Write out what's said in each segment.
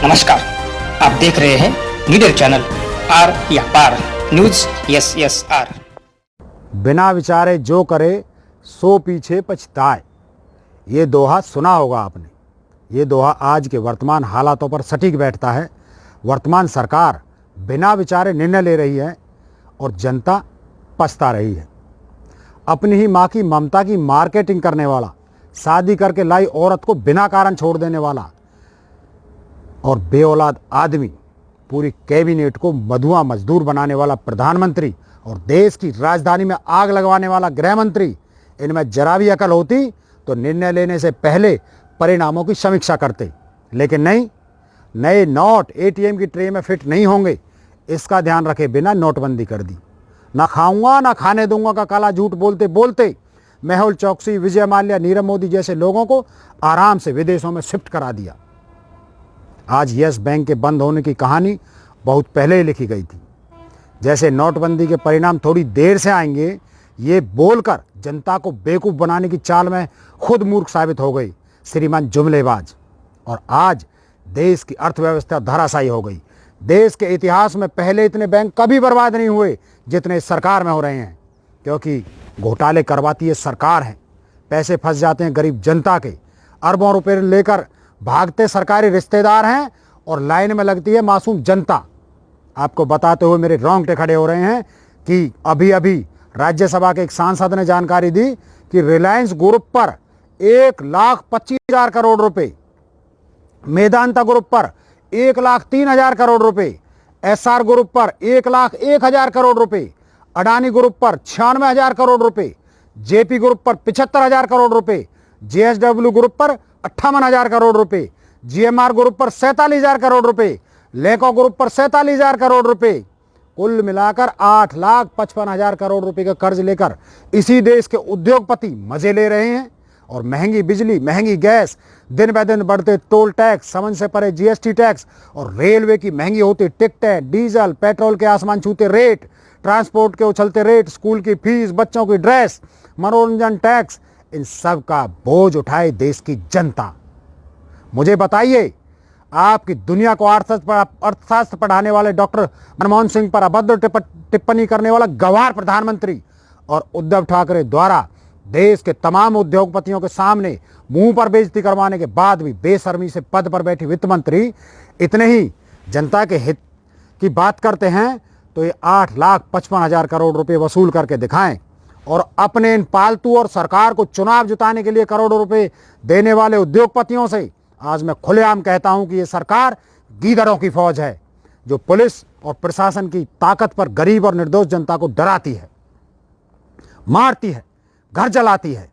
नमस्कार, आप देख रहे हैं मीडिया चैनल आर या पार न्यूज। Yes are. बिना विचारे जो करे सो पीछे पछताए, ये दोहा सुना होगा आपने। ये दोहा आज के वर्तमान हालातों पर सटीक बैठता है। वर्तमान सरकार बिना विचारे निर्णय ले रही है और जनता पछता रही है। अपनी ही माँ की ममता की मार्केटिंग करने वाला, शादी करके लाई औरत को बिना कारण छोड़ देने वाला और बेऔलाद आदमी, पूरी कैबिनेट को मधुआ मजदूर बनाने वाला प्रधानमंत्री और देश की राजधानी में आग लगवाने वाला गृह मंत्री, इनमें जरा भी अकल होती तो निर्णय लेने से पहले परिणामों की समीक्षा करते। लेकिन नहीं, नए नोट एटीएम की ट्रे में फिट नहीं होंगे, इसका ध्यान रखे बिना नोटबंदी कर दी। ना खाऊंगा ना खाने दूंगा का काला झूठ बोलते बोलते मेहुल चौकसी, विजय माल्या, नीरव मोदी जैसे लोगों को आराम से विदेशों में शिफ्ट करा दिया। आज यस बैंक के बंद होने की कहानी बहुत पहले ही लिखी गई थी। जैसे नोटबंदी के परिणाम थोड़ी देर से आएंगे, ये बोलकर जनता को बेवकूफ़ बनाने की चाल में खुद मूर्ख साबित हो गई श्रीमान जुमलेबाज। और आज देश की अर्थव्यवस्था धराशायी हो गई। देश के इतिहास में पहले इतने बैंक कभी बर्बाद नहीं हुए जितने इस सरकार में हो रहे हैं, क्योंकि घोटाले करवाती है सरकार है। पैसे फंस जाते हैं गरीब जनता के, अरबों रुपए लेकर भागते सरकारी रिश्तेदार हैं और लाइन में लगती है मासूम जनता। आपको बताते हुए मेरे रोंगटे खड़े हो रहे हैं कि अभी अभी राज्यसभा के एक सांसद ने जानकारी दी कि रिलायंस ग्रुप पर 1,25,000 करोड़ रुपए, मेदांता ग्रुप पर 1,03,000 करोड़ रुपए, एसआर ग्रुप पर 1,01,000 करोड़ रुपए, अडानी ग्रुप पर 96,000 करोड़ रुपए, जेपी ग्रुप पर 75,000 करोड़ रुपए, जेएसडब्ल्यू ग्रुप पर 58,000 करोड़ रुपए, जीएमआर ग्रुप पर 47,000 करोड़ रुपए, लेको ग्रुप पर 47,000 करोड़ रुपए, कुल मिलाकर 8,55,000 करोड़ रुपए का कर्ज लेकर इसी देश के उद्योगपति मजे ले रहे हैं। और महंगी बिजली, महंगी गैस, दिन ब दिन बढ़ते टोल टैक्स, समझ से परे जीएसटी टैक्स और रेलवे की महंगी होती टिकटें, डीजल पेट्रोल के आसमान छूते रेट, ट्रांसपोर्ट के उछलते रेट, स्कूल की फीस, बच्चों की ड्रेस, मनोरंजन टैक्स, इन सब का बोझ उठाए देश की जनता। मुझे बताइए, आपकी दुनिया को अर्थशास्त्र पढ़ाने वाले डॉक्टर मनमोहन सिंह पर अभद्र टिप्पणी करने वाला गंवार प्रधानमंत्री और उद्धव ठाकरे द्वारा देश के तमाम उद्योगपतियों के सामने मुंह पर बेइज्जती करवाने के बाद भी बेशर्मी से पद पर बैठी वित्त मंत्री इतने ही जनता के हित की बात करते हैं तो ये 8,55,000 करोड़ रुपए वसूल करके दिखाएं और अपने इन पालतू और सरकार को चुनाव जिताने के लिए करोड़ों रुपए देने वाले उद्योगपतियों से आज मैं खुलेआम कहता हूं कि ये सरकार गीदड़ों की फौज है, जो पुलिस और प्रशासन की ताकत पर गरीब और निर्दोष जनता को डराती है, मारती है, घर जलाती है।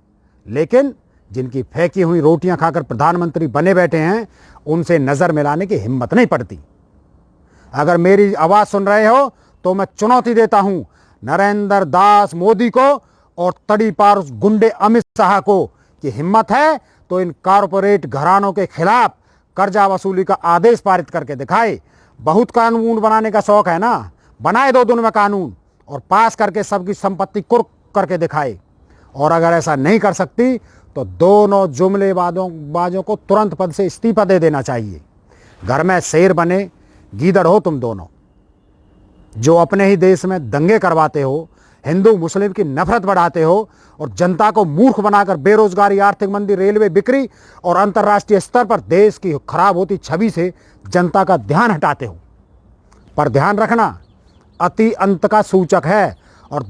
लेकिन जिनकी फेंकी हुई रोटियां खाकर प्रधानमंत्री बने बैठे हैं, उनसे नजर मिलाने की हिम्मत नहीं पड़ती। अगर मेरी आवाज सुन रहे हो तो मैं चुनौती देता हूं नरेंद्र दास मोदी को और तड़ी पार उस गुंडे अमित शाह को कि हिम्मत है तो इन कारपोरेट घरानों के खिलाफ कर्जा वसूली का आदेश पारित करके दिखाए। बहुत कानून बनाने का शौक है ना, बनाए 2 दिन में कानून और पास करके सबकी संपत्ति कुर्क करके दिखाए। और अगर ऐसा नहीं कर सकती तो दोनों जुमलेबाजों को तुरंत पद से इस्तीफा दे देना चाहिए। घर में शेर बने गीदड़ हो तुम दोनों, जो अपने ही देश में दंगे करवाते हो, हिंदू मुस्लिम की नफरत बढ़ाते हो और जनता को मूर्ख बनाकर बेरोजगारी, आर्थिक मंदी, रेलवे बिक्री और अंतर्राष्ट्रीय स्तर पर देश की खराब होती छवि से जनता का ध्यान हटाते हो। पर ध्यान रखना, अति अंत का सूचक है और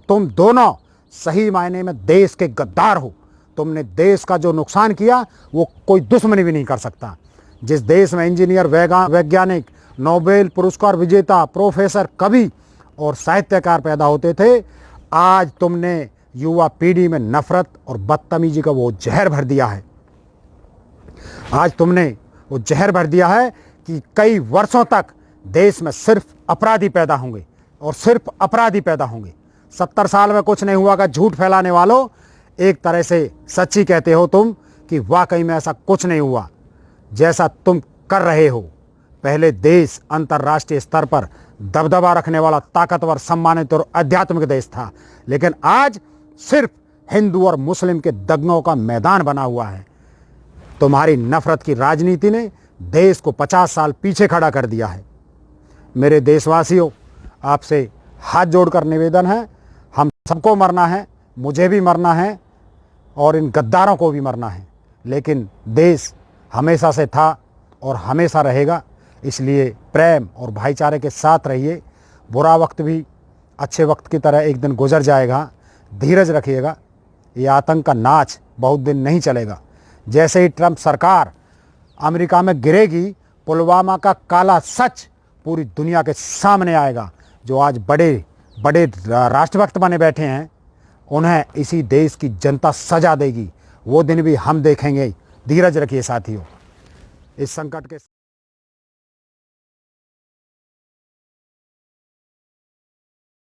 तुम दोनों सही मायने में देश के गद्दार हो। तुमने देश का जो नुकसान किया वो कोई दुश्मनी भी नहीं कर सकता। जिस देश में इंजीनियर, वैज्ञानिक, नोबेल पुरस्कार विजेता, प्रोफेसर, कवि और साहित्यकार पैदा होते थे, आज तुमने युवा पीढ़ी में नफरत और बदतमीजी का वो जहर भर दिया है। आज तुमने वो जहर भर दिया है कि कई वर्षों तक देश में सिर्फ अपराधी पैदा होंगे और सिर्फ अपराधी पैदा होंगे। 70 साल में कुछ नहीं हुआ का झूठ फैलाने वालों, एक तरह से सच्ची कहते हो तुम कि वाकई में ऐसा कुछ नहीं हुआ जैसा तुम कर रहे हो। पहले देश अंतर्राष्ट्रीय स्तर पर दबदबा रखने वाला ताकतवर, सम्मानित और आध्यात्मिक देश था, लेकिन आज सिर्फ हिंदू और मुस्लिम के दंगों का मैदान बना हुआ है। तुम्हारी नफरत की राजनीति ने देश को 50 साल पीछे खड़ा कर दिया है। मेरे देशवासियों, आपसे हाथ जोड़कर निवेदन है, हम सबको मरना है, मुझे भी मरना है और इन गद्दारों को भी मरना है, लेकिन देश हमेशा से था और हमेशा रहेगा। इसलिए प्रेम और भाईचारे के साथ रहिए। बुरा वक्त भी अच्छे वक्त की तरह एक दिन गुजर जाएगा, धीरज रखिएगा। ये आतंक का नाच बहुत दिन नहीं चलेगा। जैसे ही ट्रंप सरकार अमेरिका में गिरेगी, पुलवामा का काला सच पूरी दुनिया के सामने आएगा। जो आज बड़े बड़े राष्ट्रभक्त बने बैठे हैं, उन्हें इसी देश की जनता सजा देगी। वो दिन भी हम देखेंगे। धीरज रखिए साथियों। इस संकट के